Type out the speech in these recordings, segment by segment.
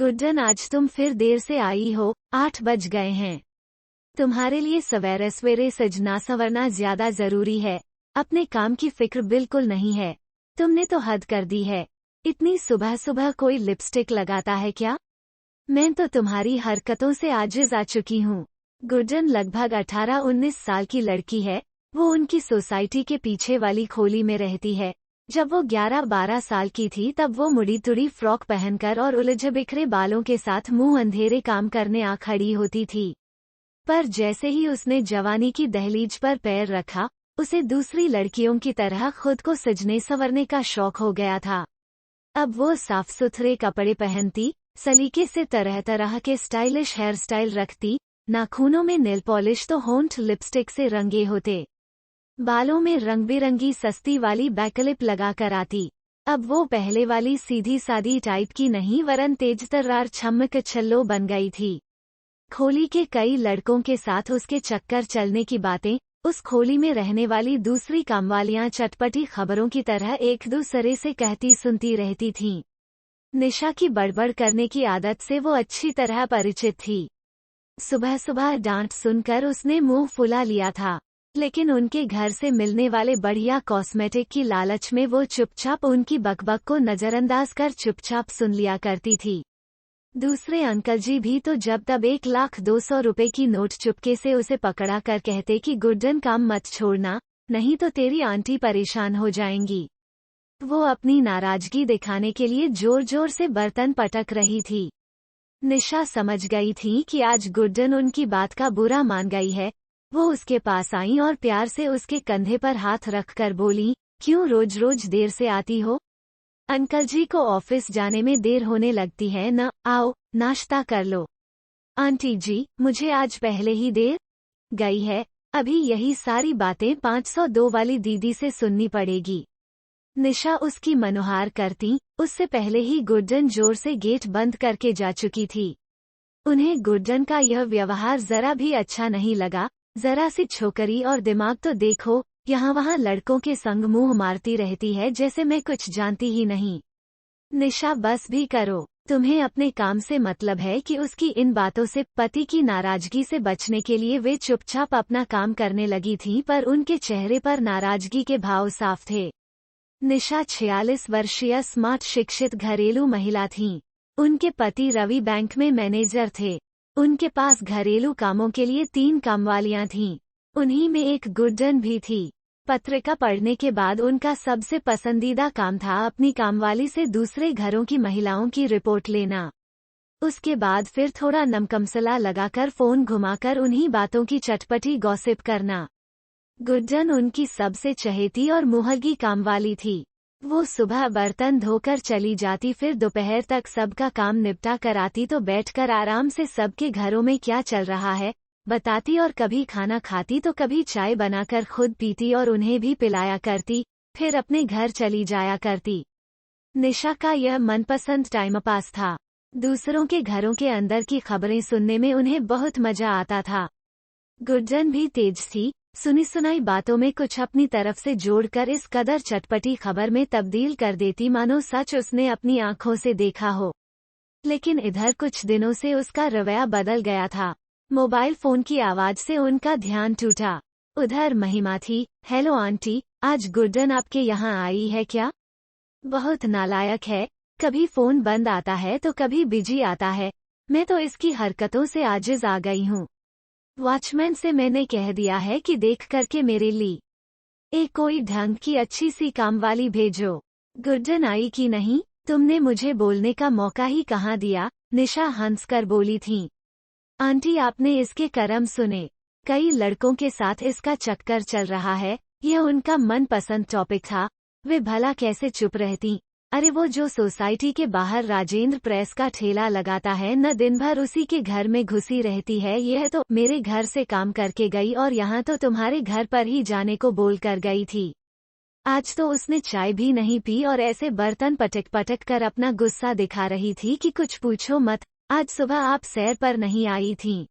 गुड्डन, आज तुम फिर देर से आई हो, 8 बज गए हैं। तुम्हारे लिए सवेरे सवेरे सजना संवरना ज्यादा जरूरी है। अपने काम की फिक्र बिल्कुल नहीं है। तुमने तो हद कर दी है। इतनी सुबह सुबह कोई लिपस्टिक लगाता है क्या? मैं तो तुम्हारी हरकतों से आजिज आ चुकी हूँ। गुड्डन लगभग 18-19 साल की लड़की है। वो उनकी सोसाइटी के पीछे वाली खोली में रहती है। जब वो 11-12 साल की थी तब वो मुड़ी तुड़ी फ्रॉक पहनकर और उलझे बिखरे बालों के साथ मुंह अंधेरे काम करने आ खड़ी होती थी। पर जैसे ही उसने जवानी की दहलीज पर पैर रखा, उसे दूसरी लड़कियों की तरह खुद को सजने संवरने का शौक हो गया था। अब वो साफ सुथरे कपड़े पहनती, सलीके से तरह तरह के स्टाइलिश हेयर स्टाइल रखती, नाखूनों में नेल पॉलिश तो होंठ लिपस्टिक से रंगे होते, बालों में रंग बिरंगी सस्ती वाली बैकलिप लगा कर आती। अब वो पहले वाली सीधी सादी टाइप की नहीं वरन तेज तर्रार छम्मक छल्लो बन गई थी। खोली के कई लड़कों के साथ उसके चक्कर चलने की बातें उस खोली में रहने वाली दूसरी कामवालियां चटपटी खबरों की तरह एक दूसरे से कहती सुनती रहती थीं। निशा की बड़बड़ करने की आदत से वो अच्छी तरह परिचित थी। सुबह सुबह डांट सुनकर उसने मुंह फुला लिया था, लेकिन उनके घर से मिलने वाले बढ़िया कॉस्मेटिक की लालच में वो चुपचाप उनकी बकबक को नजरअंदाज कर चुपचाप सुन लिया करती थी। दूसरे अंकल जी भी तो जब तब 1,200,000 रुपए की नोट चुपके से उसे पकड़ा कर कहते कि गुड्डन काम मत छोड़ना, नहीं तो तेरी आंटी परेशान हो जाएंगी। वो अपनी नाराजगी दिखाने के लिए जोर जोर से बर्तन पटक रही थी। निशा समझ गई थी कि आज गुड्डन उनकी बात का बुरा मान गई है। वो उसके पास आई और प्यार से उसके कंधे पर हाथ रखकर बोली, क्यों रोज रोज देर से आती हो? अंकल जी को ऑफिस जाने में देर होने लगती है न, आओ नाश्ता कर लो। आंटी जी, मुझे आज पहले ही देर गई है, अभी यही सारी बातें 502 वाली दीदी से सुननी पड़ेगी। निशा उसकी मनोहार करती, उससे पहले ही गुड्डन जोर से गेट बंद करके जा चुकी थी। उन्हें गुड्डन का यह व्यवहार जरा भी अच्छा नहीं लगा। जरा सी छोकरी और दिमाग तो देखो, यहाँ वहाँ लड़कों के संग मुंह मारती रहती है जैसे मैं कुछ जानती ही नहीं। निशा बस भी करो, तुम्हें अपने काम से मतलब है कि उसकी इन बातों से पति की नाराजगी से बचने के लिए वे चुपचाप अपना काम करने लगी थीं, पर उनके चेहरे पर नाराजगी के भाव साफ थे। निशा 46 वर्षीय स्मार्ट शिक्षित घरेलू महिला थीं। उनके पति रवि बैंक में मैनेजर थे। उनके पास घरेलू कामों के लिए 3 कामवालियां थीं। उन्हीं में एक गुड्डन भी थी। पत्रिका पढ़ने के बाद उनका सबसे पसंदीदा काम था अपनी कामवाली से दूसरे घरों की महिलाओं की रिपोर्ट लेना। उसके बाद फिर थोड़ा नमकमसला लगाकर फोन घुमाकर उन्हीं बातों की चटपटी गॉसिप करना। गुड्डन उनकी सबसे चहेती और मुहगी कामवाली थी। वो सुबह बर्तन धोकर चली जाती, फिर दोपहर तक सबका काम निपटा कर आती तो बैठकर आराम से सबके घरों में क्या चल रहा है बताती, और कभी खाना खाती तो कभी चाय बनाकर खुद पीती और उन्हें भी पिलाया करती, फिर अपने घर चली जाया करती। निशा का यह मनपसंद टाइम पास था। दूसरों के घरों के अंदर की खबरें सुनने में उन्हें बहुत मजा आता था। गुड्डन भी तेज थी, सुनी सुनाई बातों में कुछ अपनी तरफ से जोड़कर इस कदर चटपटी खबर में तब्दील कर देती मानो सच उसने अपनी आंखों से देखा हो। लेकिन इधर कुछ दिनों से उसका रवैया बदल गया था। मोबाइल फोन की आवाज से उनका ध्यान टूटा। उधर महिमा थी। हेलो आंटी, आज गुड्डन आपके यहाँ आई है क्या? बहुत नालायक है, कभी फोन बंद आता है तो कभी बिजी आता है। मैं तो इसकी हरकतों से आजिज आ गई हूँ। वॉचमैन से मैंने कह दिया है कि देख करके मेरे लिए कोई ढंग की अच्छी सी काम वाली भेजो। गुड्डन आई कि नहीं, तुमने मुझे बोलने का मौका ही कहाँ दिया, निशा हंसकर बोली थी। आंटी, आपने इसके कर्म सुने। कई लड़कों के साथ इसका चक्कर चल रहा है, यह उनका मनपसंद टॉपिक था। वे भला कैसे चुप रहती। अरे वो जो सोसाइटी के बाहर राजेंद्र प्रेस का ठेला लगाता है न, दिन भर उसी के घर में घुसी रहती है। यह तो मेरे घर से काम करके गई और यहाँ तो तुम्हारे घर पर ही जाने को बोल कर गई थी। आज तो उसने चाय भी नहीं पी और ऐसे बर्तन पटक पटक कर अपना गुस्सा दिखा रही थी कि कुछ पूछो मत। आज सुबह आप सैर पर नहीं आई थीं।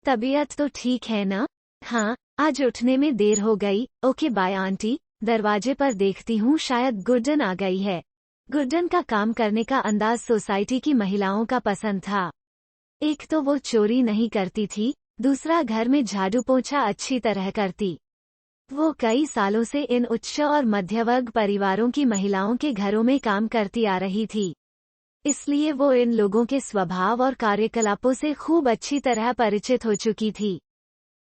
तबीयत तो ठीक है ना? हाँ, आज उठने में देर हो गई। ओके बाय आंटी, दरवाजे पर देखती हूँ शायद गुड्डन आ गई है। गुड्डन का काम करने का अंदाज सोसाइटी की महिलाओं का पसंद था। एक तो वो चोरी नहीं करती थी, दूसरा घर में झाड़ू पोंछा अच्छी तरह करती। वो कई सालों से इन उच्च और मध्यवर्ग परिवारों की महिलाओं के घरों में काम करती आ रही थी, इसलिए वो इन लोगों के स्वभाव और कार्यकलापों से खूब अच्छी तरह परिचित हो चुकी थी।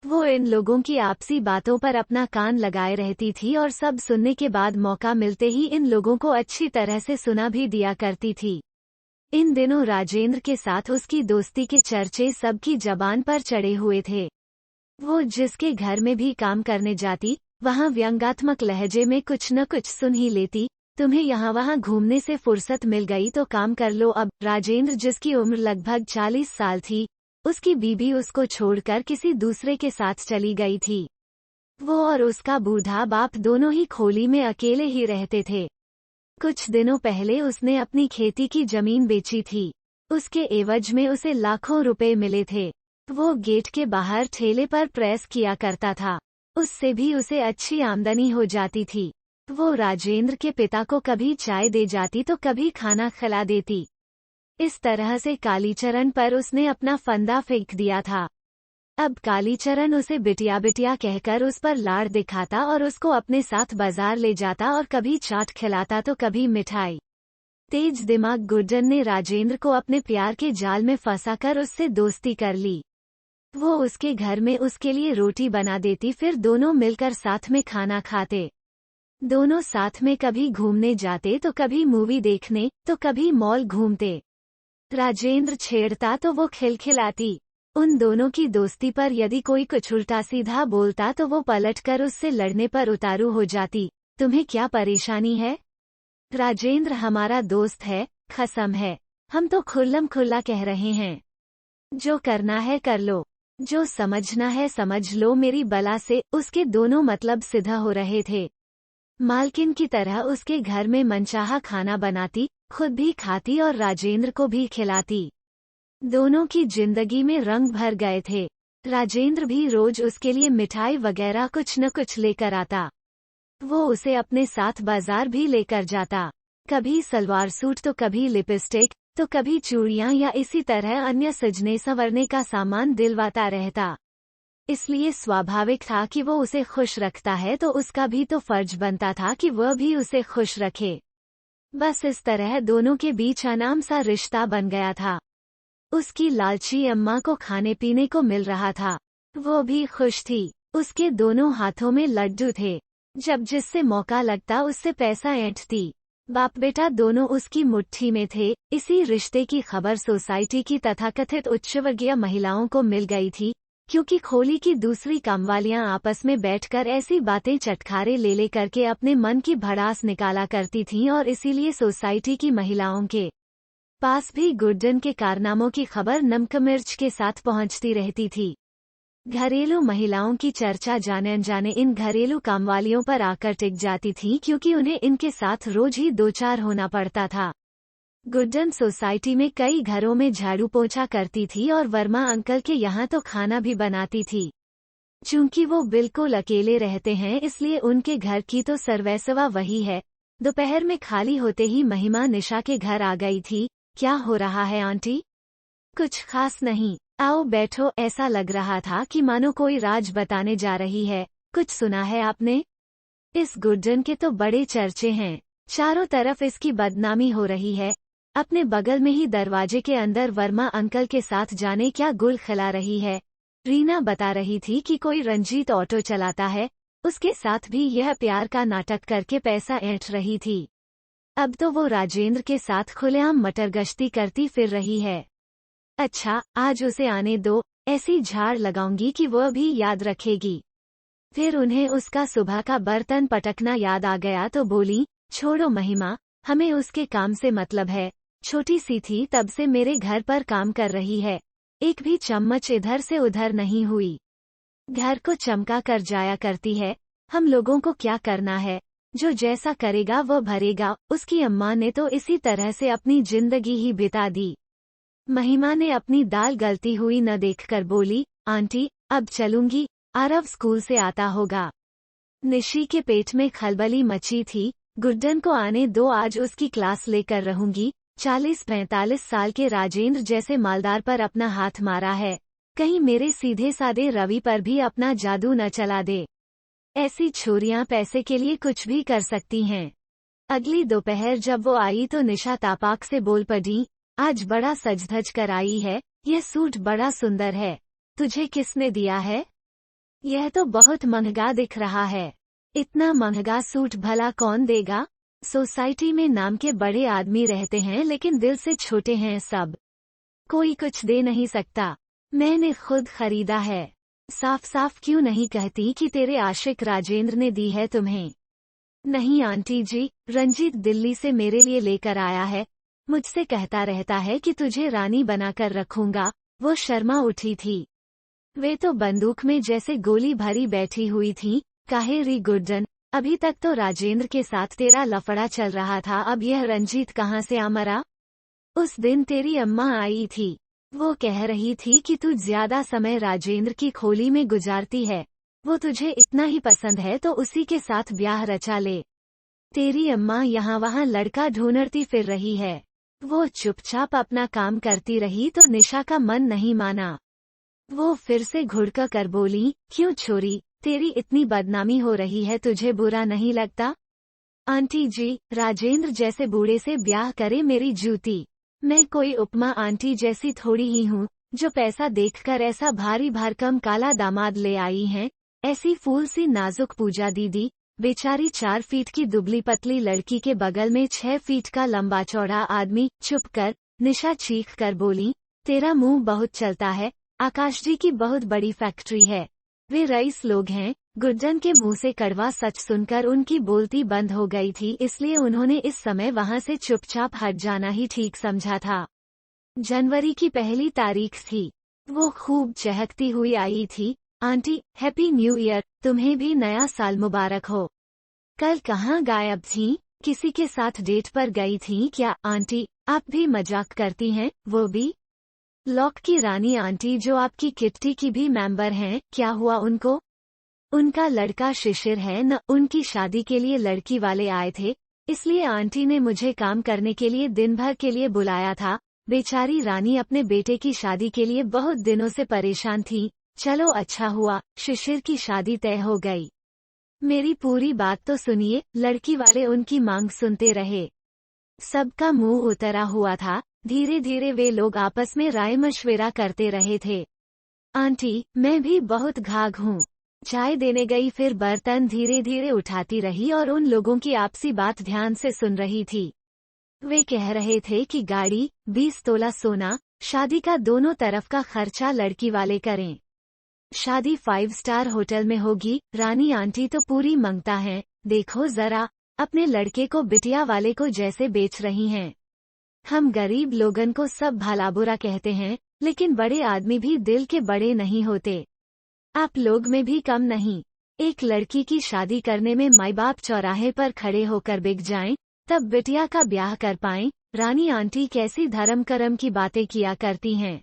वो इन लोगों की आपसी बातों पर अपना कान लगाए रहती थी और सब सुनने के बाद मौका मिलते ही इन लोगों को अच्छी तरह से सुना भी दिया करती थी। इन दिनों राजेंद्र के साथ उसकी दोस्ती के चर्चे सबकी जबान पर चढ़े हुए थे। वो जिसके घर में भी काम करने जाती, वहाँ व्यंग्यात्मक लहजे में कुछ न कुछ सुन ही लेती। तुम्हें यहाँ वहाँ घूमने से फुर्सत मिल गई तो काम कर लो अब। राजेंद्र, जिसकी उम्र लगभग 40 साल थी, उसकी बीबी उसको छोड़कर किसी दूसरे के साथ चली गई थी। वो और उसका बूढ़ा बाप दोनों ही खोली में अकेले ही रहते थे। कुछ दिनों पहले उसने अपनी खेती की जमीन बेची थी। उसके एवज में उसे लाखों रुपए मिले थे। वो गेट के बाहर ठेले पर प्रेस किया करता था, उससे भी उसे अच्छी आमदनी हो जाती थी। वो राजेंद्र के पिता को कभी चाय दे जाती तो कभी खाना खिला देती। इस तरह से कालीचरण पर उसने अपना फंदा फेंक दिया था। अब कालीचरण उसे बिटिया बिटिया कहकर उस पर लाड़ दिखाता और उसको अपने साथ बाजार ले जाता और कभी चाट खिलाता तो कभी मिठाई। तेज दिमाग गुड्डन ने राजेंद्र को अपने प्यार के जाल में फंसाकर उससे दोस्ती कर ली। वो उसके घर में उसके लिए रोटी बना देती, फिर दोनों मिलकर साथ में खाना खाते। दोनों साथ में कभी घूमने जाते तो कभी मूवी देखने तो कभी मॉल घूमते। राजेंद्र छेड़ता तो वो खिलखिलाती। उन दोनों की दोस्ती पर यदि कोई कुछ उल्टा सीधा बोलता तो वो पलटकर उससे लड़ने पर उतारू हो जाती। तुम्हें क्या परेशानी है? राजेंद्र हमारा दोस्त है, कसम है। हम तो खुल्लम खुल्ला कह रहे हैं। जो करना है कर लो, जो समझना है समझ लो। मेरी बला से उसके दोनों मतलब सिद्ध हो रहे थे। मालकिन की तरह उसके घर में मनचाहा खाना बनाती, खुद भी खाती और राजेंद्र को भी खिलाती। दोनों की जिंदगी में रंग भर गए थे। राजेंद्र भी रोज उसके लिए मिठाई वगैरह कुछ न कुछ लेकर आता। वो उसे अपने साथ बाजार भी लेकर जाता। कभी सलवार सूट तो कभी लिपस्टिक तो कभी चूड़ियां या इसी तरह अन्य सजने संवरने का सामान दिलवाता रहता। इसलिए स्वाभाविक था कि वो उसे खुश रखता है तो उसका भी तो फर्ज बनता था कि वह भी उसे खुश रखे। बस इस तरह दोनों के बीच अनाम सा रिश्ता बन गया था। उसकी लालची अम्मा को खाने पीने को मिल रहा था, वो भी खुश थी। उसके दोनों हाथों में लड्डू थे, जब जिससे मौका लगता उससे पैसा ऐंठती। बाप बेटा दोनों उसकी मुट्ठी में थे। इसी रिश्ते की खबर सोसाइटी की तथाकथित उच्चवर्गीय महिलाओं को मिल गई थी, क्योंकि खोली की दूसरी कामवालियां आपस में बैठकर ऐसी बातें चटखारे ले ले करके अपने मन की भड़ास निकाला करती थीं और इसीलिए सोसाइटी की महिलाओं के पास भी गुड्डन के कारनामों की खबर नमक मिर्च के साथ पहुंचती रहती थी। घरेलू महिलाओं की चर्चा जाने अनजाने इन घरेलू कामवालियों पर आकर टिक जाती थी, क्योंकि उन्हें इनके साथ रोज ही दो चार होना पड़ता था। गुड्डन सोसाइटी में कई घरों में झाड़ू पोंछा करती थी और वर्मा अंकल के यहाँ तो खाना भी बनाती थी। चूंकि वो बिल्कुल अकेले रहते हैं, इसलिए उनके घर की तो सर्वैसवा वही है। दोपहर में खाली होते ही महिमा निशा के घर आ गई थी। क्या हो रहा है आंटी? कुछ खास नहीं, आओ बैठो। ऐसा लग रहा था कि मानो कोई राज बताने जा रही है। कुछ सुना है आपने? इस गुड्डन के तो बड़े चर्चे हैं, चारों तरफ इसकी बदनामी हो रही है। अपने बगल में ही दरवाजे के अंदर वर्मा अंकल के साथ जाने क्या गुल खिला रही है। रीना बता रही थी कि कोई रंजीत ऑटो चलाता है, उसके साथ भी यह प्यार का नाटक करके पैसा ऐंठ रही थी। अब तो वो राजेंद्र के साथ खुलेआम मटर गश्ती करती फिर रही है। अच्छा, आज उसे आने दो, ऐसी झाड़ लगाऊंगी कि वह भी याद रखेगी। फिर उन्हें उसका सुबह का बर्तन पटकना याद आ गया तो बोली, छोड़ो महिमा, हमें उसके काम से मतलब है। छोटी सी थी तब से मेरे घर पर काम कर रही है, एक भी चम्मच इधर से उधर नहीं हुई। घर को चमका कर जाया करती है। हम लोगों को क्या करना है, जो जैसा करेगा वह भरेगा। उसकी अम्मा ने तो इसी तरह से अपनी जिंदगी ही बिता दी। महिमा ने अपनी दाल गलती हुई न देखकर बोली, आंटी अब चलूंगी, आरव स्कूल से आता होगा। निशी के पेट में खलबली मची थी। गुड्डन को आने दो, आज उसकी क्लास लेकर रहूंगी। 40-45 साल के राजेंद्र जैसे मालदार पर अपना हाथ मारा है, कहीं मेरे सीधे साधे रवि पर भी अपना जादू न चला दे। ऐसी छोरियां पैसे के लिए कुछ भी कर सकती हैं। अगली दोपहर जब वो आई तो निशा तापाक से बोल पड़ी, आज बड़ा सज-धज कर आई है, यह सूट बड़ा सुंदर है, तुझे किसने दिया है? यह तो बहुत महंगा दिख रहा है। इतना महंगा सूट भला कौन देगा? सोसाइटी में नाम के बड़े आदमी रहते हैं लेकिन दिल से छोटे हैं सब, कोई कुछ दे नहीं सकता। मैंने खुद खरीदा है। साफ साफ क्यों नहीं कहती कि तेरे आशिक राजेंद्र ने दी है तुम्हें? नहीं आंटी जी, रंजीत दिल्ली से मेरे लिए लेकर आया है, मुझसे कहता रहता है कि तुझे रानी बनाकर रखूंगा। वो शर्मा उठी थी। वे तो बंदूक में जैसे गोली भरी बैठी हुई थी। काहे री गुड्डन, अभी तक तो राजेंद्र के साथ तेरा लफड़ा चल रहा था, अब यह रंजीत कहाँ से आ मरा? उस दिन तेरी अम्मा आई थी, वो कह रही थी कि तू ज्यादा समय राजेंद्र की खोली में गुजारती है, वो तुझे इतना ही पसंद है तो उसी के साथ ब्याह रचा ले। तेरी अम्मा यहाँ वहाँ लड़का ढूंढती फिर रही है। वो चुपचाप अपना काम करती रही तो निशा का मन नहीं माना। वो फिर से घुड़का कर बोली, क्यों छोरी, तेरी इतनी बदनामी हो रही है, तुझे बुरा नहीं लगता? आंटी जी, राजेंद्र जैसे बूढ़े से ब्याह करे मेरी जूती। मैं कोई उपमा आंटी जैसी थोड़ी ही हूँ जो पैसा देखकर ऐसा भारी भरकम काला दामाद ले आई हैं। ऐसी फूल सी नाजुक पूजा दीदी, बेचारी 4 फीट की दुबली पतली लड़की के बगल में 6 फीट का लंबा चौड़ा आदमी। चुप कर, निशा चीख कर बोली, तेरा मुंह बहुत चलता है, आकाश जी की बहुत बड़ी फैक्ट्री है, वे रईस लोग हैं। गुड्डन के मुंह से कड़वा सच सुनकर उनकी बोलती बंद हो गई थी, इसलिए उन्होंने इस समय वहां से चुपचाप हट जाना ही ठीक समझा था। जनवरी की 1 तारीख थी। वो खूब चहकती हुई आई थी। आंटी, हैप्पी न्यू ईयर, तुम्हें भी नया साल मुबारक हो। कल कहाँ गायब थीं? किसी के साथ डेट पर गई थीं क्या? आंटी, आप भी मजाक करती हैं, वो भी लॉक की रानी आंटी जो आपकी किट्टी की भी मेंबर हैं, क्या हुआ उनको? उनका लड़का शिशिर है न, उनकी शादी के लिए लड़की वाले आए थे, इसलिए आंटी ने मुझे काम करने के लिए दिन भर के लिए बुलाया था। बेचारी रानी अपने बेटे की शादी के लिए बहुत दिनों से परेशान थी। चलो अच्छा हुआ, शिशिर की शादी तय हो गई। मेरी पूरी बात तो सुनिए। लड़की वाले उनकी मांग सुनते रहे, सबका मुंह उतरा हुआ था। धीरे धीरे वे लोग आपस में राय मशविरा करते रहे थे। आंटी, मैं भी बहुत घाघ हूँ। चाय देने गई, फिर बर्तन धीरे धीरे उठाती रही और उन लोगों की आपसी बात ध्यान से सुन रही थी। वे कह रहे थे कि गाड़ी, 20 तोला सोना, शादी का दोनों तरफ का खर्चा लड़की वाले करें। शादी 5 स्टार होटल में होगी। रानी आंटी तो पूरी मंगता हैं, देखो जरा, अपने लड़के को बिटिया वाले को जैसे बेच रही हैं। हम गरीब लोगन को सब भला बुरा कहते हैं, लेकिन बड़े आदमी भी दिल के बड़े नहीं होते। आप लोग में भी कम नहीं। एक लड़की की शादी करने में माई बाप चौराहे पर खड़े होकर बिक जाएं, तब बिटिया का ब्याह कर पाएं। रानी आंटी कैसी धर्म कर्म की बातें किया करती हैं,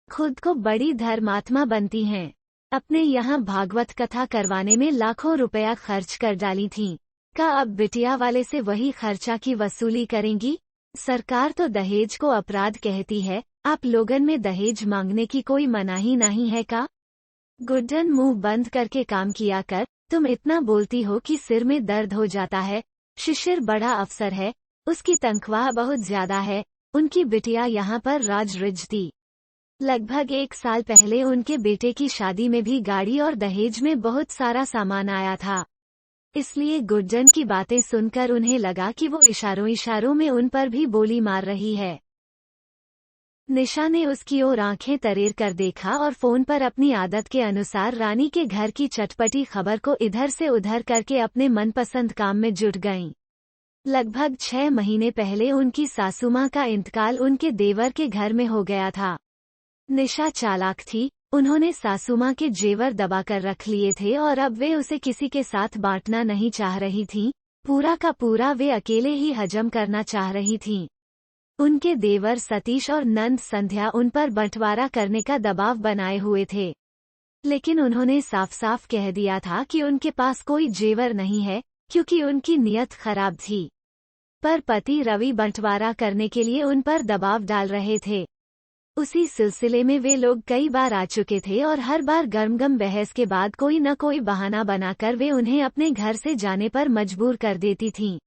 खुद को बड़ी धर्मात्मा बनती हैं। अपने यहाँ भागवत कथा करवाने में लाखों रुपया खर्च कर डाली थीं, का अब बिटिया वाले से वही खर्चा की वसूली करेंगी? सरकार तो दहेज को अपराध कहती है, आप लोगन में दहेज मांगने की कोई मनाही नहीं है का? गुड्डन मुंह बंद करके काम किया कर, तुम इतना बोलती हो कि सिर में दर्द हो जाता है। शिशिर बड़ा अफसर है, उसकी तनख्वाह बहुत ज्यादा है, उनकी बिटिया यहाँ पर राज रिझती। लगभग 1 साल पहले उनके बेटे की शादी में भी गाड़ी और दहेज में बहुत सारा सामान आया था, इसलिए गुड्डन की बातें सुनकर उन्हें लगा कि वो इशारों इशारों में उन पर भी बोली मार रही है। निशा ने उसकी ओर आंखें तरेर कर देखा और फोन पर अपनी आदत के अनुसार रानी के घर की चटपटी खबर को इधर से उधर करके अपने मनपसंद काम में जुट गईं। लगभग 6 महीने पहले उनकी सासू मां का इंतकाल उनके देवर के घर में हो गया था। निशा चालाक थी, उन्होंने सासू मां के जेवर दबाकर रख लिए थे और अब वे उसे किसी के साथ बांटना नहीं चाह रही थीं। पूरा का पूरा वे अकेले ही हजम करना चाह रही थीं। उनके देवर सतीश और नंद संध्या उन पर बंटवारा करने का दबाव बनाए हुए थे, लेकिन उन्होंने साफ साफ कह दिया था कि उनके पास कोई जेवर नहीं है, क्योंकि उनकी नीयत खराब थी। पर पति रवि बंटवारा करने के लिए उन पर दबाव डाल रहे थे। उसी सिलसिले में वे लोग कई बार आ चुके थे और हर बार गर्मगम बहस के बाद कोई न कोई बहाना बनाकर वे उन्हें अपने घर से जाने पर मजबूर कर देती थीं।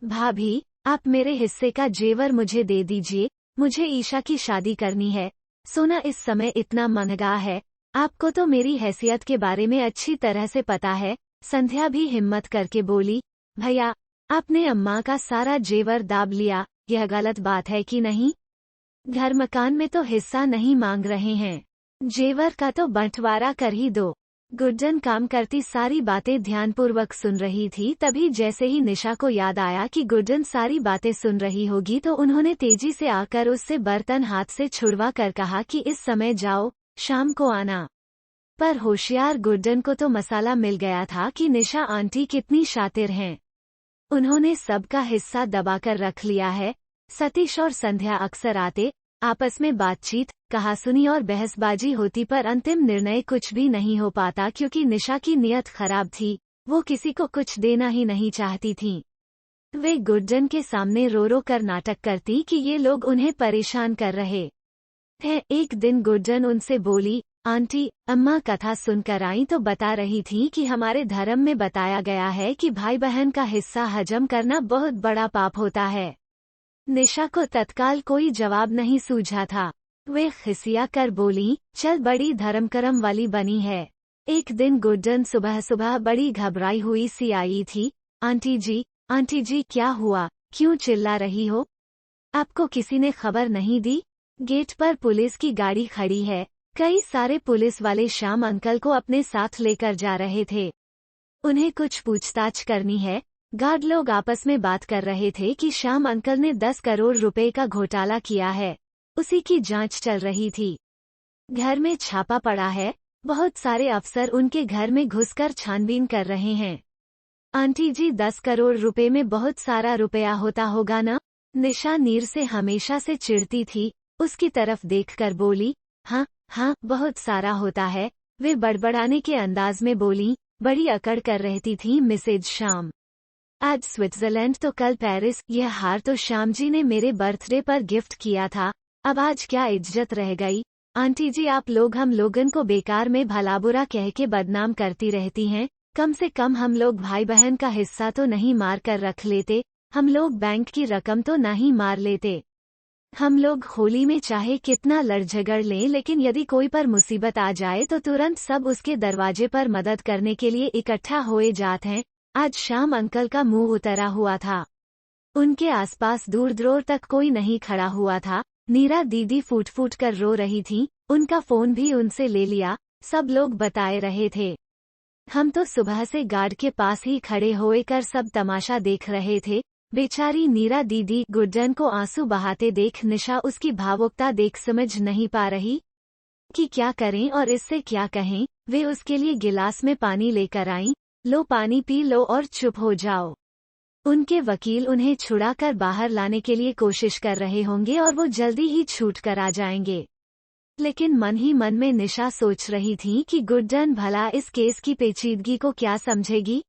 भाभी, आप मेरे हिस्से का जेवर मुझे दे दीजिए, मुझे ईशा की शादी करनी है। सोना इस समय इतना महंगा है, आपको तो मेरी हैसियत के बारे में अच्छी तरह से पता है। संध्या भी हिम्मत करके बोली, भैया, आपने अम्मा का सारा जेवर दाब लिया, यह गलत बात है कि नहीं? घर मकान में तो हिस्सा नहीं मांग रहे हैं, जेवर का तो बंटवारा कर ही दो। गुड्डन काम करती सारी बातें ध्यानपूर्वक सुन रही थी। तभी जैसे ही निशा को याद आया कि गुड्डन सारी बातें सुन रही होगी तो उन्होंने तेजी से आकर उससे बर्तन हाथ से छुड़वा कर कहा कि इस समय जाओ, शाम को आना। पर होशियार गुड्डन को तो मसाला मिल गया था कि निशा आंटी कितनी शातिर हैं। उन्होंने सबका हिस्सा दबाकर रख लिया है। सतीश और संध्या अक्सर आते, आपस में बातचीत, कहासुनी और बहसबाजी होती, पर अंतिम निर्णय कुछ भी नहीं हो पाता क्योंकि निशा की नीयत खराब थी। वो किसी को कुछ देना ही नहीं चाहती थीं। वे गुड्डन के सामने रो रो कर नाटक करती कि ये लोग उन्हें परेशान कर रहे हैं। एक दिन गुड्डन उनसे बोली, आंटी, अम्मा कथा सुनकर आई तो बता रही थी कि हमारे धर्म में बताया गया है कि भाई बहन का हिस्सा हजम करना बहुत बड़ा पाप होता है। निशा को तत्काल कोई जवाब नहीं सूझा था। वे खिसिया कर बोली, चल बड़ी धर्मकर्म वाली बनी है। एक दिन गुड्डन सुबह सुबह बड़ी घबराई हुई सी आई थी। आंटी जी क्या हुआ, क्यों चिल्ला रही हो? आपको किसी ने खबर नहीं दी? गेट पर पुलिस की गाड़ी खड़ी है, कई सारे पुलिस वाले श्याम अंकल को अपने साथ लेकर जा रहे थे। उन्हें कुछ पूछताछ करनी है। गार्ड लोग आपस में बात कर रहे थे कि श्याम अंकल ने 10 करोड़ रुपए का घोटाला किया है, उसी की जांच चल रही थी। घर में छापा पड़ा है, बहुत सारे अफसर उनके घर में घुसकर छानबीन कर रहे हैं। आंटी जी, 10 करोड़ रुपए में बहुत सारा रुपया होता होगा ना? निशा नीर से हमेशा से चिढ़ती थी, उसकी तरफ देखकर बोली, हाँ, बहुत सारा होता है। वे बड़बड़ाने के अंदाज में बोली। बड़ी अकड़ कर रहती थी मिसेज श्याम। आज स्विट्जरलैंड तो कल पेरिस, यह हार तो श्याम जी ने मेरे बर्थडे पर गिफ्ट किया था, अब आज क्या इज्जत रह गई? आंटी जी, आप लोग हम लोगन को बेकार में भला बुरा कह के बदनाम करती रहती हैं। कम से कम हम लोग भाई बहन का हिस्सा तो नहीं मार कर रख लेते, हम लोग बैंक की रकम तो नहीं मार लेते। हम लोग होली में चाहे कितना लड़ झगड़ लें, लेकिन यदि कोई पर मुसीबत आ जाए तो तुरंत सब उसके दरवाजे पर मदद करने के लिए इकट्ठा होए जाते हैं। आज श्याम अंकल का मुंह उतरा हुआ था, उनके आसपास दूर दूर तक कोई नहीं खड़ा हुआ था। नीरा दीदी फूट फूट कर रो रही थी, उनका फोन भी उनसे ले लिया। सब लोग बताए रहे थे, हम तो सुबह से गार्ड के पास ही खड़े होए कर सब तमाशा देख रहे थे। बेचारी नीरा दीदी। गुड्डन को आंसू बहाते देख निशा उसकी भावुकता देख समझ नहीं पा रही कि क्या करें और इससे क्या कहें। वे उसके लिए गिलास में पानी लेकर आईं। लो पानी पी लो और चुप हो जाओ। उनके वकील उन्हें छुड़ा कर बाहर लाने के लिए कोशिश कर रहे होंगे और वो जल्दी ही छूट कर आ जाएंगे। लेकिन मन ही मन में निशा सोच रही थी कि गुड्डन भला इस केस की पेचीदगी को क्या समझेगी।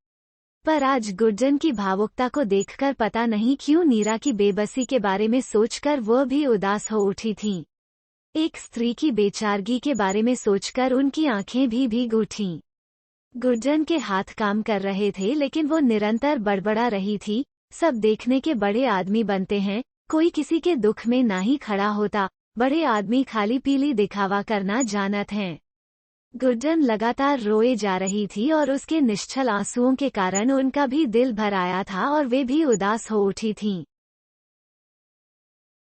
पर आज गुड्डन की भावुकता को देखकर पता नहीं क्यों नीरा की बेबसी के बारे में सोचकर वह भी उदास हो उठी थीं। एक स्त्री की बेचारगी के बारे में सोचकर उनकी आंखें भी भीग उठीं। गुड्डन के हाथ काम कर रहे थे, लेकिन वो निरंतर बड़बड़ा रही थी। सब देखने के बड़े आदमी बनते हैं, कोई किसी के दुख में ना ही खड़ा होता। बड़े आदमी खाली पीली दिखावा करना जानत हैं। गुड्डन लगातार रोए जा रही थी और उसके निश्चल आंसुओं के कारण उनका भी दिल भर आया था और वे भी उदास हो उठी थीं।